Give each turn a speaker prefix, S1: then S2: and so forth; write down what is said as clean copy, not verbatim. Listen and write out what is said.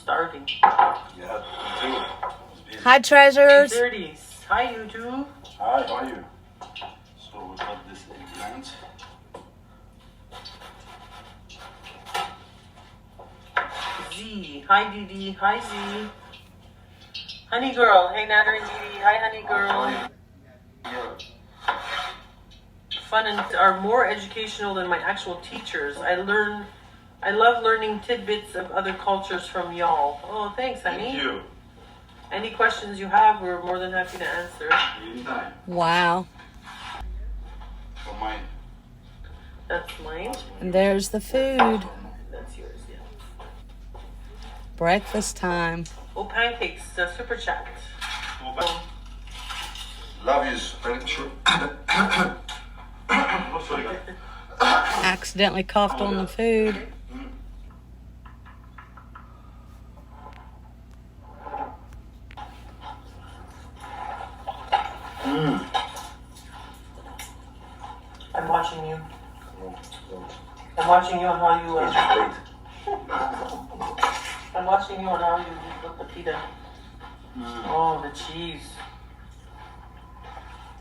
S1: starving.
S2: Yeah, me too.
S3: Hi, treasures.
S1: 30s. Hi, YouTube.
S2: Hi, how are you? So we got this eggplant.
S1: Z. Hi, DeeDee. Hi, Z. Honey girl. Hey, Nader and DeeDee. Hi, honey girl. Fun and are more educational than my actual teachers. I love learning tidbits of other cultures from y'all. Oh, thanks, honey.
S2: Thank you.
S1: Any questions you have, we're more than happy to answer.
S2: Anytime.
S3: Wow.
S2: For mine.
S1: That's mine.
S3: And there's the food.
S1: That's yours, yeah.
S3: Breakfast time.
S1: Oh, pancakes. Super chat.
S2: Love yous. Very sure.
S3: Accidentally coughed on the food.
S1: I'm watching you. I'm watching you on how you. I'm watching you on how you eat the pita. Oh, the cheese.